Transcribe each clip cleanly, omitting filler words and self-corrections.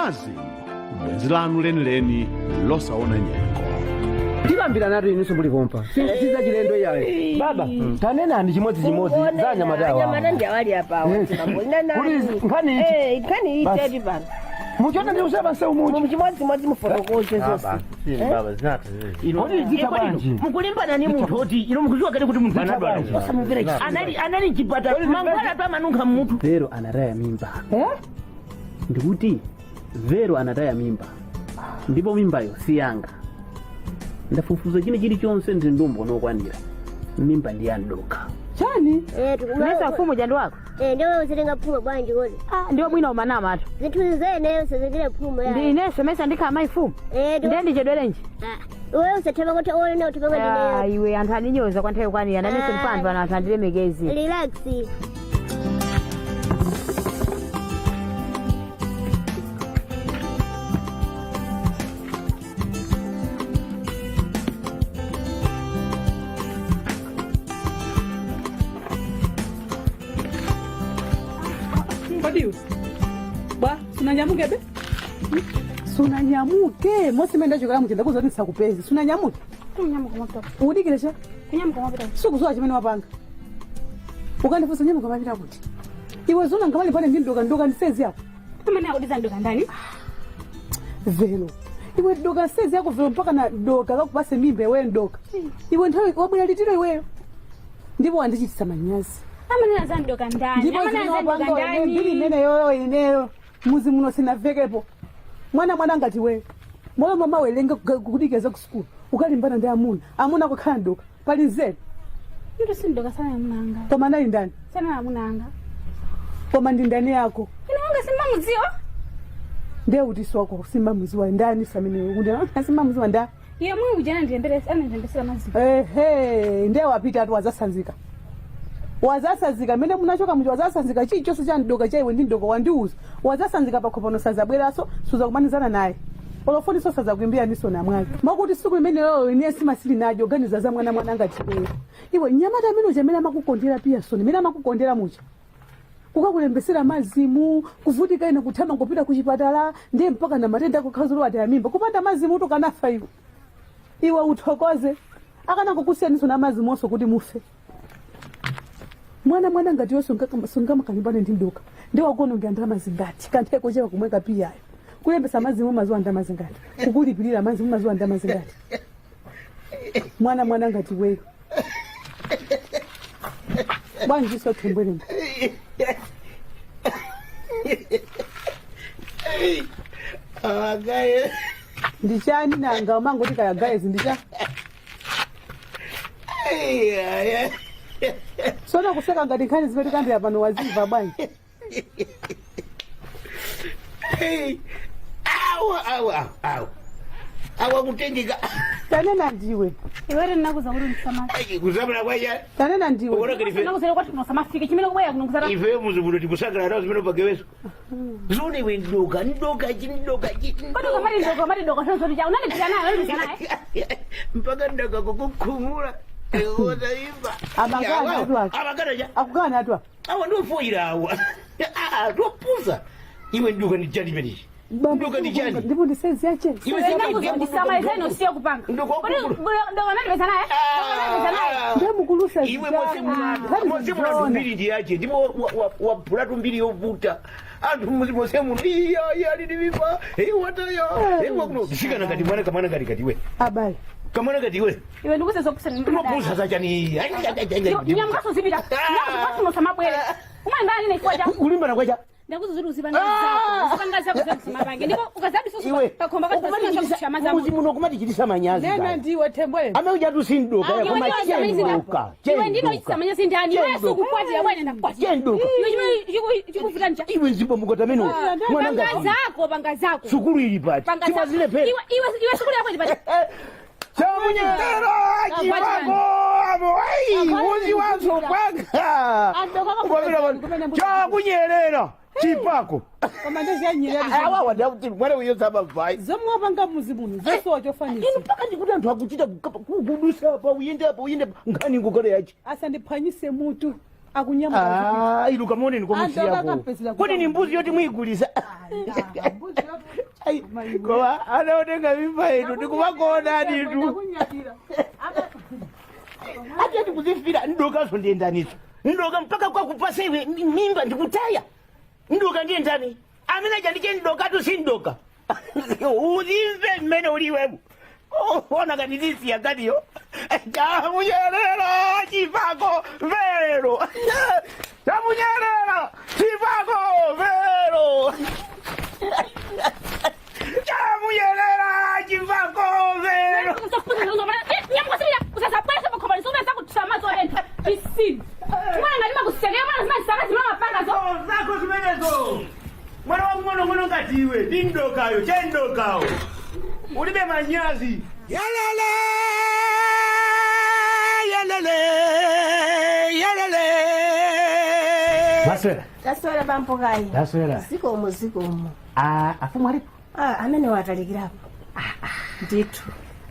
Mazimu, bwenzi lanu lenileni losaona nyengo. Ndilambira nato iniso muli pompa. Siza chilendo yaye. Baba, tanena ndi chimodzi zanya madawa. Nyamata ndi awali hapa. Nkani ichi. Nkani ichi ati bana. Muchona ndi usaba nse umuchi. Muchimodzi mufotokoze zonse. Baba, zinati. Kodi zita banji. Mukulimbana ni munthu oti ino mukuziwa kati kuti munthu anadwala. Osamuvera. Anali chipata. Mangwala pa manunkha mutu. Vero anataya mimba. Ndikuti Vero anataya mimba. Ndipo mimbayo si yanga. Ndafufuza chili chonse ndi ndumbo nokwanira. Mimba ndi yandoka. Chani? Tukumasa mfumo jando wako. Ndio wewe usilenga puma bwanji kodi. Ndio mwina umanama atu. Zinthu zene usizindile puma ya. Ndi ine semesa ndika mai fumu. Ndi chedwelenji. Wewe usatema kuti ole na utapanga dine. Iwe anthu aninyoza kwa nthawi kwani yana nese mpando ana anthu andile megezi. Relax. Badiu. Ba, sunanyamuke be? Sunanyamuke. Mosi menda chokala mutenda kuzoti sakupezi. Sunanyamuke. Tunyamuka mapita. Udikire cha? Kunyamuka mapita. Sukuzoa chimene wapanga. Ukandifusa nyamuka mapita kuti. Iwe zona ngamali pale ndi ndoka ndisezi yako. Tumene akudiza ndoka ndani? Velo. Iwe ndoka sezi yako velo mpaka na ndoka kakupase mimba iwe ndoka. Iwe nthawi wabwera litiro iweyo. Ndipo wandichitisa manyazi. Amana za ndoka ndani. Amana za ndoka ndani. Ndili nene yoyo ineyo. Muzi muno sinavekepo. Mwana ngati wewe. Moyo mama welenga kudikeza ku school. Ukalimbana ndi amuna kukhala ndoka. Pali nzeru. Ndio si ndoka sana yamunanga. Koma nali ndani? Sana yamunanga. Koma ndi ndani yako? Inawanga simba muziwa? Ndiye utiso wako simba muziwa ndani samene unde simba muziwa ndani? Ye mwe ujana ndiembele sana ndembesera maziwa. Ndiye wapita atu wazasanzika. Wazasanzika mene munachoka mji wazasanzika chichonse cha ndoka chaiwe ndi ndoka wandiuza. Wazasanzika pakhopono sazabweraso suza kumanizana naye. Olofoni so sazakuimbira niso na mwazi. Makuti siku imene leo ine simasili najo ganiza za mwana ngati wewe. Iwe nyamata amene jamela makukondera pia soni mene makukondera mucha. Kukakulembesera mazimu kuvutika ine kuthama kupita kuchipatala ndiye mpaka na matenda kukhazulwa ati amimba kupanda mazimu utokanafa iwe. Iwe uthokoze akana kukusiyaniso na mazimu oso kuti mufe. Mwana ngati yonse ngama kalimbane ndi ndoka. Ndiye wakono ngandira mazingati kantheko chewa kumweka pia ayo. Kulembesa mazimu mazuwa nda mazingati. Kukulipirira mazimu mazuwa nda mazingati. Mwana ngati wewe. Bwanji so tumbwene. Agaye. Ndichani nanga mango tikayagaye zindicha. Sona kuseka ngati nkhani zimene kandira pano waziva bwanji. Awa kutengeka. Tanena ndiwe. Iwe ninakuza kuti ndisamaki. Kuzamula kwaja. Tanena ndiwe. Ukona kilife. Ninakuza kuti tunosamafike chimene kubaya kunokuzara. Ife muzubulo tikusagala nazo zimene pageweso. Zone we ndoka chini. Kodi kamali ndoka sonso cha unalipita naye. Mpaka ndaka kukukhumula. Ewoza imba. Abagana atwa. Akugana atwa. Awa ndo foira awa. Topuza. Iwe ndoka ni chani beni. Ndoka ni chani. Ndipo ndisenzi yache. Iwe ninakuza ndisama izeno sio kupanga. Ndoka nalipita naye. Ndiye mukulusa. Iwe mwasimu mbili ndi yache. Ndipo wapulatu mbili yovuta. Antu muzimosemu iya lidivipa. Watayo. Wakuno. Shika na kati mwana kati we. Abai. Kamana kati we. Iwe ndugu sezo kusema. Kupuza za chani. Nyamkaso zibita. Nyamkaso nosamabwele. Umandani naifuaja. Ulimba kwaja. Ndakuza zuri uzibanga zako kusema bange ndipo ukazabi soso kakomba kati basina kushama zamu muzi muno kumatichitisa manyazi nena ndiwe tembwe ameuja tu sindoka ya koma chenduka iwe ndino chisamanya sindani wewe sukukwati ya bwana ndakwati chenduka iwe chikuvuta ncha iwe nzipo mukota meno mwana banga zako sukulu ili pati chima zile pete iwe sukulu yako pati chamunyero akibako abo uzi wanzo panga chakunyerera chipako komandezi anyerera awa wadauti mwana uyo saba vai zomwe panga muzimuno zeso chofanisa ino paka ndikuti anthu akuchita kugudusa pa uyende ngani ngokole yachi asandiphwanyise mutu akunyama ilu kamone nikomusiyako kodi ni mbuzi yoti mwigulisa koma anaotenga mimba yetu ndikumakona ditu ati kuzifira ndokazo ndiendanizo ndoka mpaka kwa kupasa iwe mimba ndikutaya ndoka ndiye ndani amina jandike ndoka tu si ndoka uzimve mmene uliwemu ona kanidisi ya kadiyo chamunyerera chipako vero chamunyerera chipako vero chamunyerera chipako vero zako zimenezo mwana wangu mwana ngatiwe ndindokayo chendokayo ulibe manyazi yalele Maswera. Taswera bampokai. Taswera. Zikomo. Afumu alipo? Amene watalikirapo. Ndithu.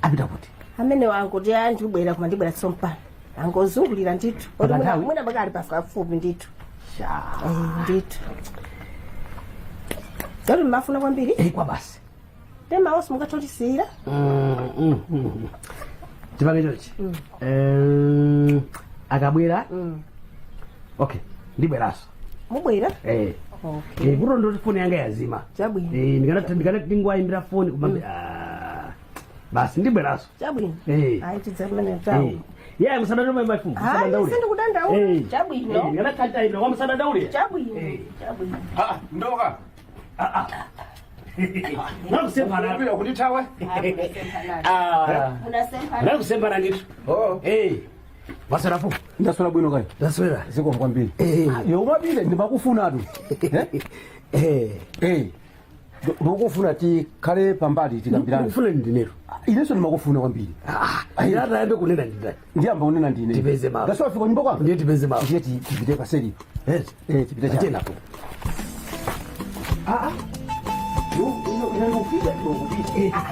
Apita kuti? Amene wangu ndi anthu ubwera kuma ndibwera tsompano. Angozungulira ndithu. Mwina bakali pafupi ndithu. Ndithu. Kali mafuna kwambiri? Kwa basi. Tema osi mukatolisira. Tipange chochi. Akabwera? Okay. Ndibweraso. Mubwera? Okay. Kuto ndo foni yanga yazima. Chabwino. Ndikana ndingwaimbira foni kumambe. Basi ndibweraso. Chabwino. Aiti zamene tawo. Yeah, musada ndo maifu. Musada ndaule. Sindi kudandaula. Chabwino. Ndikana kanta ino wa musada ndaule. Chabwino. Chabwino. Ndoka. Nakusempana bila kunitawe. Unasempana. Nakusempana nditu. Masarafu. Ndaswera bwino kani? Ndaswera. Ziko kwambiri. Yo mabile ndibakufuna atu. Ndokufuna ti kale pambali tikambirana. Ndikufuna ndinero. Ileso ndimakufuna kwambiri. Ayata yambe kunena ndindani. Ndiyamba unena ndine. Tipeze mama. Ndaswera fika nyumba kwa? Ndiye tipeze mama. Ndiye tipite kaseri. Tipite cha. Tena po. Yo inanofika ndokupita.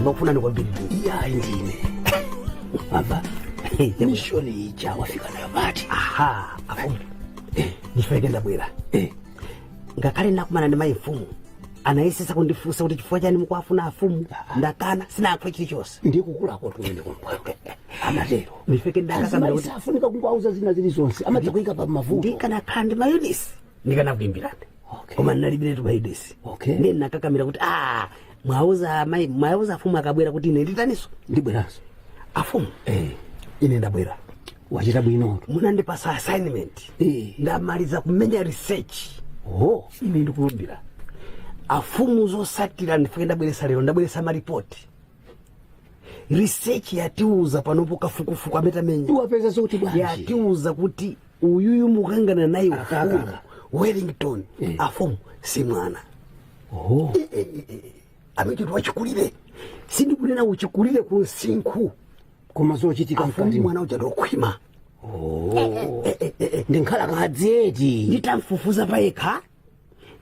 Ndofuna ndikwambiri iya indine baba mishoni ija wafika nayo bati afumu ndifeke ndabwera ngakhale nakumana ndi mayi mfumu anayesesa kundifunsa kuti chifukwa chani mukwafuna afumu ndakana sinakho chilichonse ndikukulako tumene kumpaka amatero ndifeke ndakasamira kuti afunika kungwauza zina zili zonse amati kuika pa mavuto ndikanakhala ndi mayunisi ndikanakuimbirani koma ndinalibiretu mayunisi ndiye ndinakakamira kuti mwauza afumu akabwera kuti ine nditaniso ndibweranso afumu ine ndabwera wachita bwino munandipasa assignment ndamaliza kumenya research ine ndikulumbira afumu zosatira ndifike ndabweresa lero ndabweresa maripoti research yatiuza panopo kafukufuku ametamenya wapeza zoti bwanji yatiuza kuti uyuyu mukangana naye ufumu Wellington afumu si mwana amechiti wachikulire sindikunena uchikulire ku nsinku koma zochitika mkati mwana uja ndokhwima ndinkhala kadzeti nditamfufuza payekha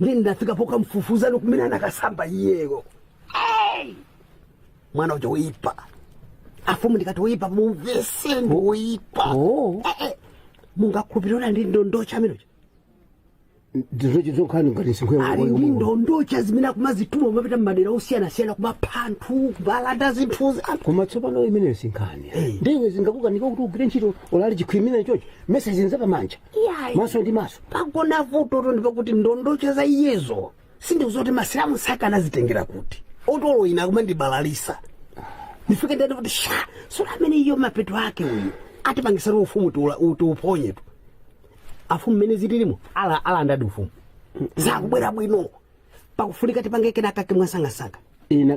ndindafika pokamfufuza nokumene nakasamba iyeko mwana uja woipa afumu ndikati woipa mumvese ndi woipa mungakhupirira ndi ndondocha amenocha ali ndondocha zimene akumazituma umapita mmadera osiyana-siyana kumaphantu kubalanda zinthuzi koma tsopano imeneyo sinkhani ndiwe zingakukanika kuti ugwire ntchito olali chikhwimina ichocho meseji nzapamanja maso ndi maso pakona vutoto ndipakuti ndondocha za iyezo sindikuzoti masilamu saka anazitengera kuti otolo ina kumandibalalisa ndifike ndani kuti sola amene iyo mapeto ake uyu atipangisira ufumu tiuponyetu afumu mene zililimo ala ndadi ufumu zakubwera bwino pakufunika tipangeke nakake mwasangasanga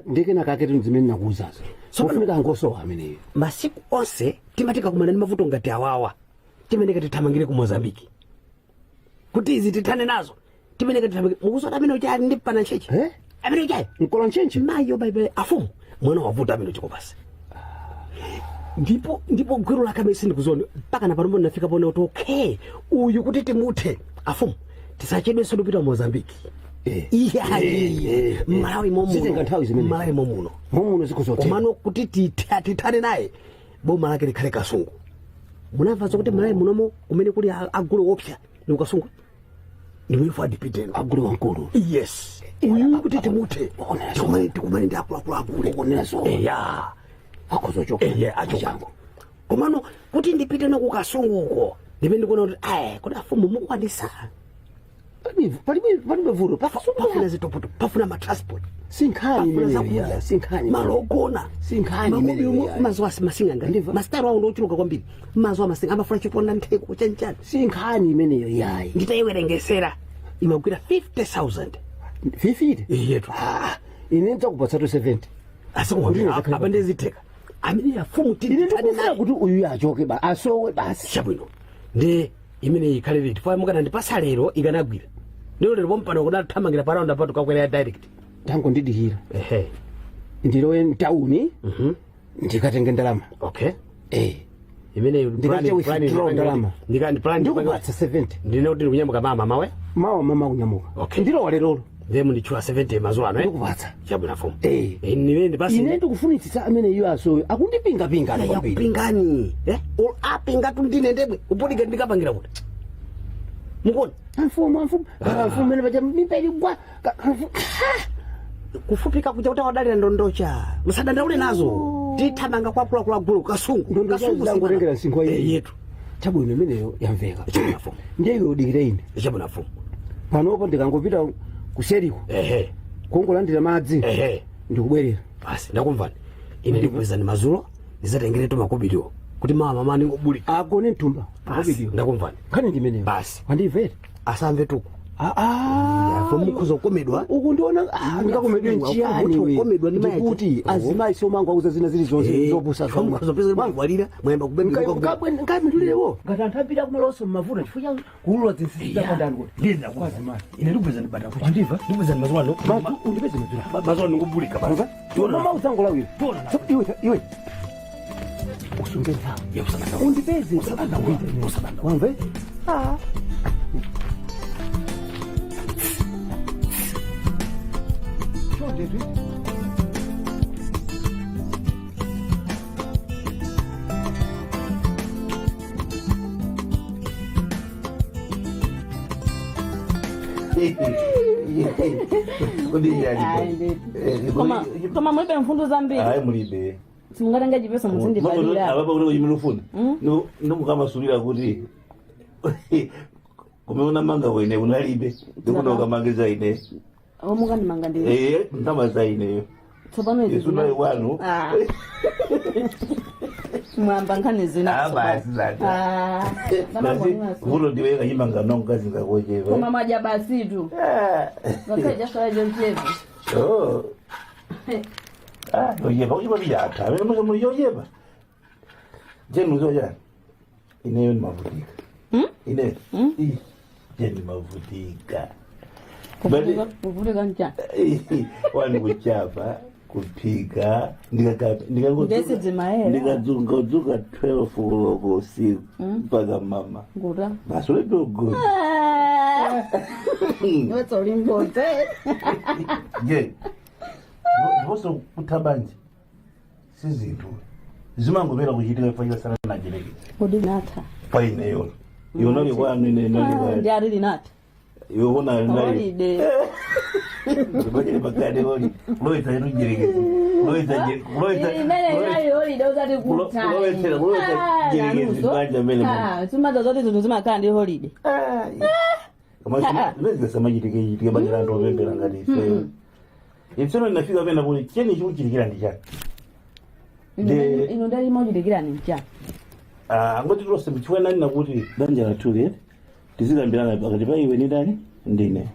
ndeke nakake zimene nakuuzazo sofunika ngosowa ameneyo masiku onse timatika kumana ndi mavuto ngati awawa timeneka tithamangire ku Mozambiki kuti izi tithane nazo timeneke titamike mukusota amene uchali ndi pana ncheche amene uchali mkola nchenche mayo baibe afumu mwana wavuta amene uchikopasi ndipo gwiro lake amene sindikuzona mpaka na pano nafika pone kuti okay uyu kuti timuthe afumu tisachedwenso ndipita Mozambiki Malawi momuno komano kuti tithane naye boma lake likhale kasungu munamva zokuti Malawi munomo umene kuli agulu opsa ni kasungu ndiwefu adipiteni agulu wankulu yes uyu kuti timuthe tikumane ndi akulu konezo akozochoka achokango komano kuti ndipite naku kasungu uko ndipo ndikuona kuti kuti afumu mukwanisa palibe vuto pafuna zitopoto pafuna matransport sinkhani malogona mazuwa masinganga ndiva masitaro awo ndochuluka kwambiri mazuwa masinga amafuna chipona ntheko chanchani sinkhani imeneyo yayi nditayiwerengesera imagwira 50,000 50 yetu ine ndakupatsa 70 apa ndezitheka amene yafumu titane naye kuti uyu achoke asowe basi chabwino ndi imene ikhale liti fa mukana ndipasa lero ikanagwira ndilo lero pompano kudathamangira paraunda pato kakwera direct tango ndidikira ndilowe mtauni ndikatenge ndalama okay imene ndalama ndikupatsa 70 ndine kuti kunyamuka mama kunyamuka okay ndilo lero ndemu ndichula 70 mazuwa ano ndikupatsa chabwino fumu niwe ndipasi ine ndikufunitsitsa amene iyo asowe akundipinga yakupingani apinga tundine ndebwe upodika ndikapangira kuti mukoni amfumu mene bacha mipeli kwa kufupika kuja kuti wadalira ndondocha musadandaule nazo tithamanga kwa gulu kasungu kasungu sangorengera sinkwa yetu chabwino imeneyo yamveka chabunafumu ndiye udikire ine chabunafumu panopo ndikangopita kuseriko kungolandira madzi ndikubwerera basi ndakumvani ine ndikupezani mazulo ndizatengeretu makobiriwo kuti mama ningobulika agone mtumba makobiriwo ndakumvani khani ndimeneyo basi wandimvere asamve tuku mukhuza kukomedwa uku ndiona ndikakomedwa nchiyani ndikuti azimayi somangu auza zina zili zonse zopusa mukhuza mwemba kubemikamitulirawo ngati anthu apita kumaloso mmavuto chifukwa kuulula zinsizida kwandani kuti ndiyenda kwazimayi ine ndikupeza ndibata kuti ndiva ndikupeza mazwano undipeze mazwano ndikubulika basa mama uzangolawira iwe usunge nthawi undipeze usabanda wamve koma mulibe mfundo zambiri ayi mulibe simungatenge chipesa muzindivalira ababa kuti uyimilufuna nomukamasulira kuti kumeona manga wene unalibe ndikuti ukamangiza ine omukandimanga ndi ndamaza ineyo tsopano isunali wanu mwamba nkhani zina basi vuto ndiwe kachimanga nongazi ngakocheva koma maja basitu zakajasalajochevu yoyeva kuchipapiyatha amene muzamuli yoyeva jenuzoja ineyo ndimavutika ine je ndimavutika kuvutika nchani wani kuchapa kupika ndikadzuka 12 uloko usiku mpaka mama nguta basi uledogoda wetsolimbote je ndiponso kuthabanje sizinthu zimangomera kuchitika pachiwa sana najerekeza kodi natha paineyo yonali kwanu ine ndi alili natha yona holiday ndibakele pakade holi loita yerujerekezi loita simaza zote zinthu zimakhala ndi holiday zimazikasamachitikechitike banyera anthu opembera ngati ifeyo ipsono inafika pena kuti cheni chikuchitikira ndi chani ino ndalima uchitikirani nchani angoti lose mchiwenani nakuti banja lathuke tizikambirana pakati pa iwe ni ndani ndine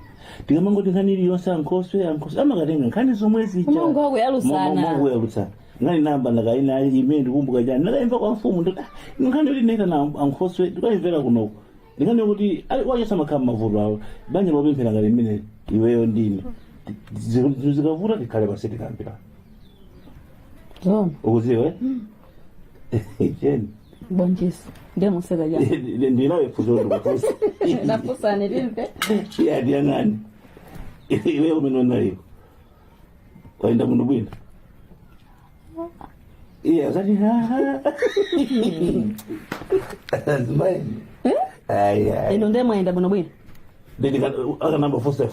tikamangoti nkhani iliyonse ankhoswe amakatenga nkhani zomwe zichamungu yalusana ngani namba ndakaina imene ndikumbuka chani ndakaimva kwa mfumu ndoti nkhani kuti ndaita na ankhoswe ndikaimvera kunoko ndingani kuti wachasama kama mavuto awo banja lopemphera ngati mmene iweyo ndine zikavuta tikhale paseti kambira ukuziwe cheni bonjisi ndemuseka jana ndinawe fuzo kufusa nafusa nilimpe ya diangani iwe umenona hiyo waenda mundu bwina iya zati zimai ino ndemwaenda muno bwina akanamba fusa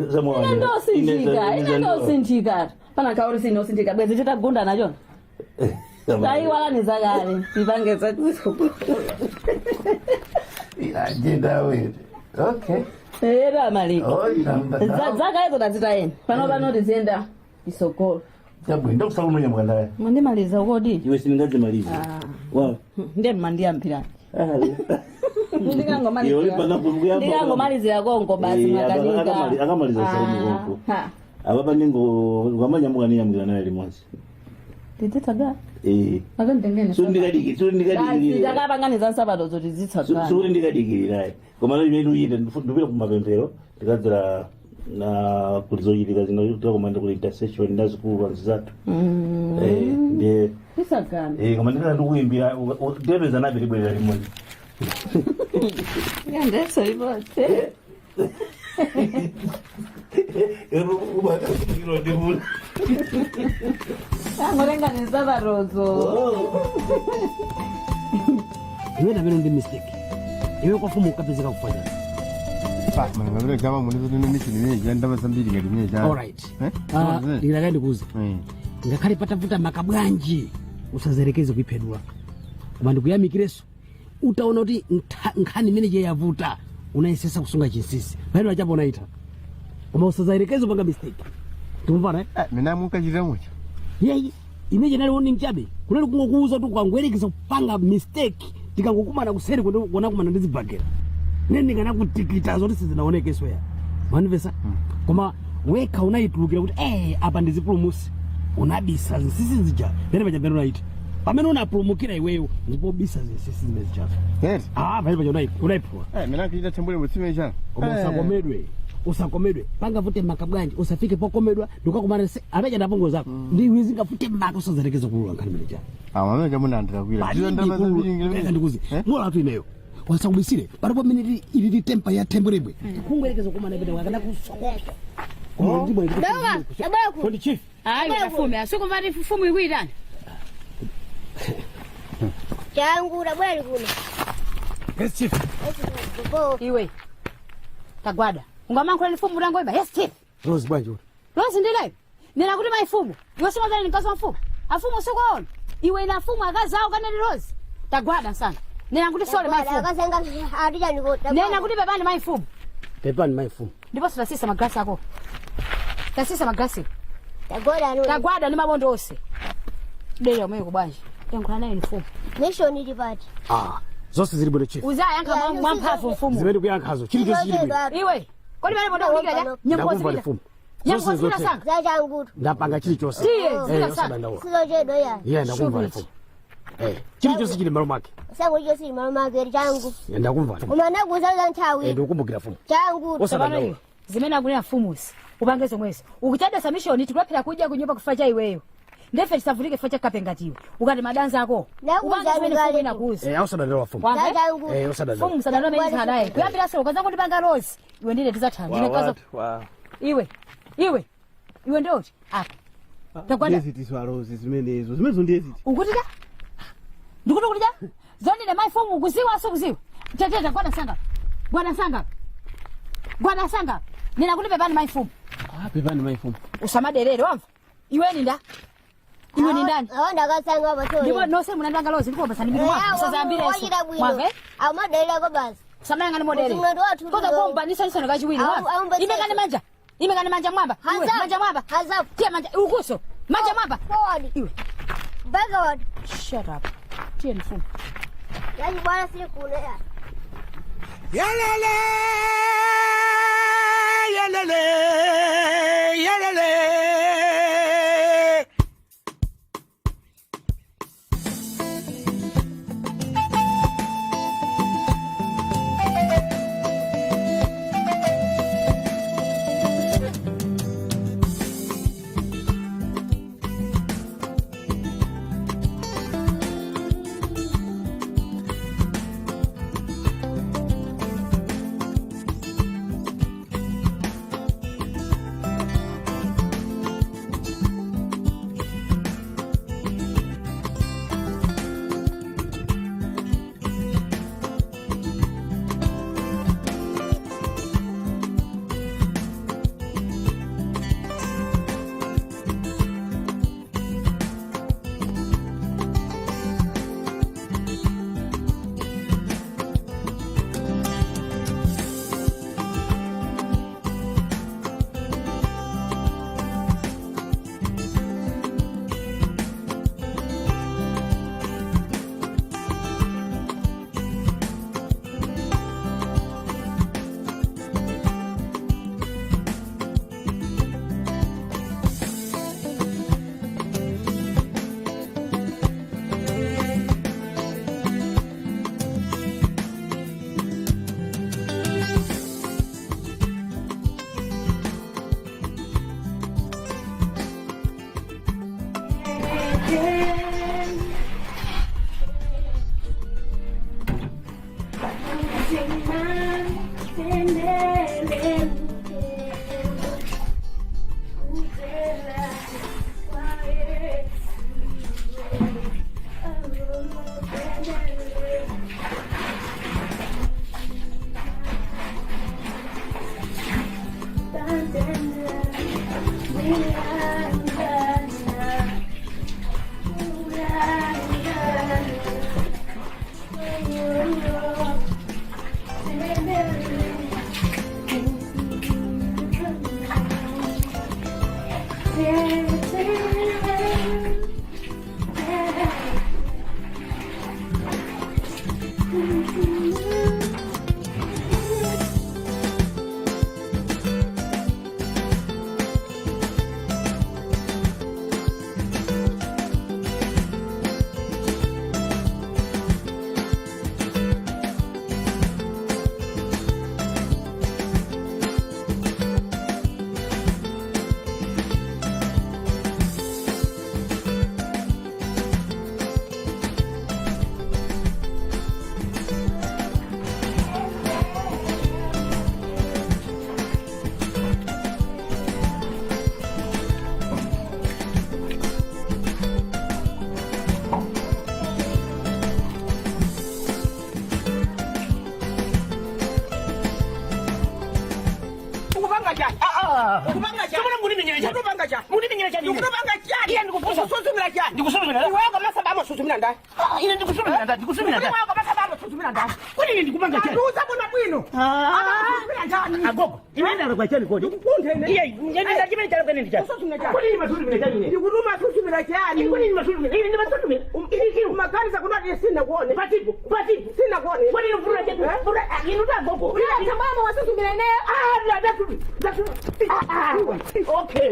za mwana inendosinthika pana kauri sinosinthika bwezi titagunda nacho taiwala nizakale ipangeza ajenda wewe okay era maliko zakaezo tazitaenda pano panoti zienda isokolo Jabu ndo kusala unonya mwandaye. Mwende maliza ukodi. Iwe siningaze maliza. Wow. Ndiye mandia mpira. Ndikango maliza. Ndikango maliza ya gongo basi mwakanika. Akamaliza saidi gongo. Ababa ningo ngamanya mugani yamgira naye limonsi. Tititaga. Akandengene. Sundikadiki. Ndakabangani za sabato zoti zitsatsa. Sundikadiki naye. Komana imedu yinde ndubira kumapempero. Tikadzira na kulizoyilika zinotoka kumanda kuli intercession ndazikulu zatu ndiye isakana kama ndikala ndikuimbira ndebeza nabe libwera limoni ngandeso ibote ubata kilo ndibula ngolenga nesabarozo iwe na bino ndi mistake iwe kwafumu ukapezeka kufanya Mangabira kama munizo nini janda basambiri ngadi ne ja. All right. Ndinaka ndikuze. Ngakhale patafuta makabwanji usazerekeze kuipedula. Koma ndikuyamikireso utaona kuti nkhani imene je yavuta unaisesa kusunga chinsisi. Pano achapo unaita. Koma usazerekeze panga mistake. Tumvana mina mukachita mucho. Yeyi imene nali warning chabe. Kunali kungokuuza tu kwangwerekeza kupanga mistake tikangokumana kuseri kuona kumana ndizibagera. Nene ngana kutikita zoti sizinaoneke soya. Manivesa? Koma weka unaitulukira kuti apa ndizipulumusi. Unabisa sisi nzija. Bene baja unaita. Pamene unapulumukira iweyo ndipo bisa sisi zimezichafa. Yes. Bene baja unaipua. Mina kuita tembule mutsime cha. Koma usakomedwe. Panga vute makabwanji usafike pokomedwa ndukakumana abeja ndapongo zako. Ndi wizinga vute maka usazerekeza kulula nkhani meneja. Mama jamu ndandira kwira. Ndizo ndama zambiri ngire. Ndikuzi. Ngola tu ineyo. Wasakubisire paripo miniti ili tempa ya temburebwe kungwerekeza kumana bede wakanda kusokosha ndibwe dawa yabaku kondi chief ayi wafume asukumvati fumu ikwitani changura bweli kuno yes chief iwe tagwada ungamankhula ni fumu rango iba yes chief Rose banjo Rose ndile nina kuti maifumu yosima zali nikaso mfumu afumu sikuona iwe ina fumu akazao kana ni Rose tagwada sana nena kuti sole maifumu akasanga adija ndikota nena kuti bebani maifumu pepani maifumu ndipo sitasisa magrasi ako tasisa magrasi tagwada ni mabondo ose dele omwe kubanje yankula nayo ni fumu mission ilipati zose zili bwino chief uzayanka mwamphafu mfumu zimene kuyankhazo chili chonse chili bwino iwe kodi bale bondo kulikira nyamkozira fumu nyamkozira sanga zachangutu ndapanga chili chonse zila sanga sizochedo ya ndakumva fumu chili chonse chili malo make sango hiyo si mama mageri changu ndakumva umana kuzaza ntawi ndikukumbukira fumu changu sabana zimene akulira fumusi upange zomwezi ukuchada submission tikulaphira kuja kunyumba kufa cha iweyo ndefe tisavulike fa cha kapengatiwe ukati madanza ako upange zimene fumu inakuza ausadandira fumu ausadandira fumu sadandira mimi hadaye kuyambira solo kwanza kuti panga rose iwe ndine tizathanda ine kazo iwe ndoti apa takwanda ndezi tiswa rose zimenezo zimenezo ndezi ukutida ndikutukutida zoni ne mai fumu kuziwa aso kuziwa teteta gwana sanga nina kuti pepani mai fumu pepani mai fumu usamaderere wamva iwe ni ndani awanda kasanga bato ndipo nose munandanga lozi ndipo basani bitu mwa usazambire mwave amadele ko basi samaya ngani modele koza bomba nisanyisa nakachiwini wamva imekani manja mwamba manja mwamba tia manja ukuso manja mwamba iwe backward shut up tia ni fumu yani bwana si kulea Yalele, yalele, yalele.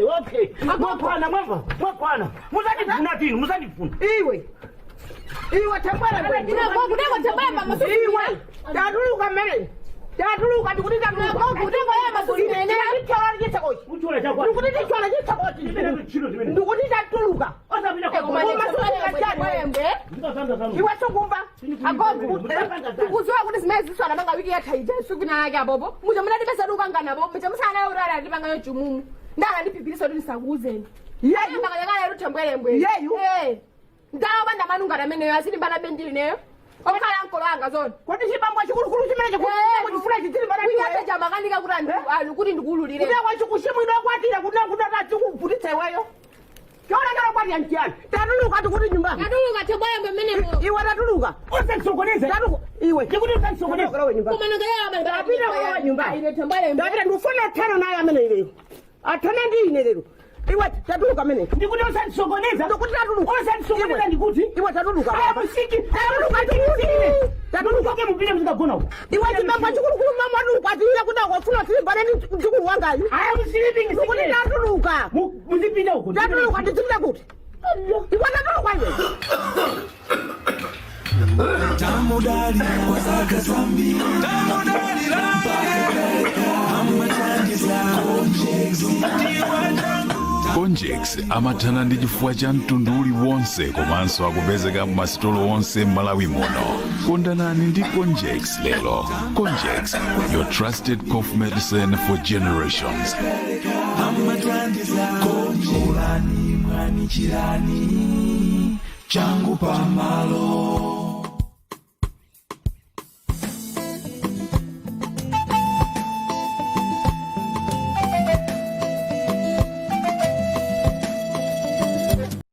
Okay. Mwakwana. Muzanifuna. Iwe tambara. Iwe. Daduluka mele. Daduluka ndikutika kutengo ya masuli nene. Chora jita kochi. Muchora chakwa. Ndikutika chora jita kochi. Ndikutika tuluka. Iwe sokumba. Agogo. Kuzwa kuti simezi swana manga wiki ya taija sukuna yake abobo. Muja mnadi pesa duka ngana bobo. Muja musana urara ndipanga yo chumumu. Ndala ndipipilisa kuti sakuzeni. Yeyu makanyakala rutembwelembwe. Yeyu. Ndawo banda manunga ramene asini bana bendili neyo. Okala nkolo anga zone. Kodi chipambo chikulu chimene chikufuna chitili bana. Kuya jamba kanika kuti kuti ndikululire. Kuya kwachikushimwe ndokwatira kuna chikuvutitsa iweyo. Chora ngara kwati yantiana. Tatuluka kuti nyumba. Tatuluka tembwelembwe menemo. Iwe tatuluka. Usakusokoneza. Tatuluka. Iwe. Ndikuti usakusokoneza. Kumana ngaya banda. Tapita kwa nyumba. Ile tembwelembwe. Tapita ndufuna tano naye amene ileyo. Atana ndine lero. Iwe tatuluka mene. Ndikuti usandisokoneza. Ndikuti tatuluka. Usandisokoneza ndikuti. Iwe tatuluka. Musiki. Tatuluka ndikuti. Tatuluka ke mupile muzikagona uko. Iwe chipamba chikulu mama ndikukwatira kuti akufuna tilimbane ndikulu wangayi. Aya musilipi ngisike. Ndikuti tatuluka. Muzipinde uko. Tatuluka ndizipinde kuti. Iwe tatuluka iwe. Tamudali wasaka zambi. Tamudali Conjex amatana ndi chifukwa cha mtundu uliwonse komanso akupezeka m'masitolo onse m'Malawi muno. Kondanani ndi Conjex lero. Conjex, your trusted cough medicine for generations. Konjelani mwani chirani changu pamalo.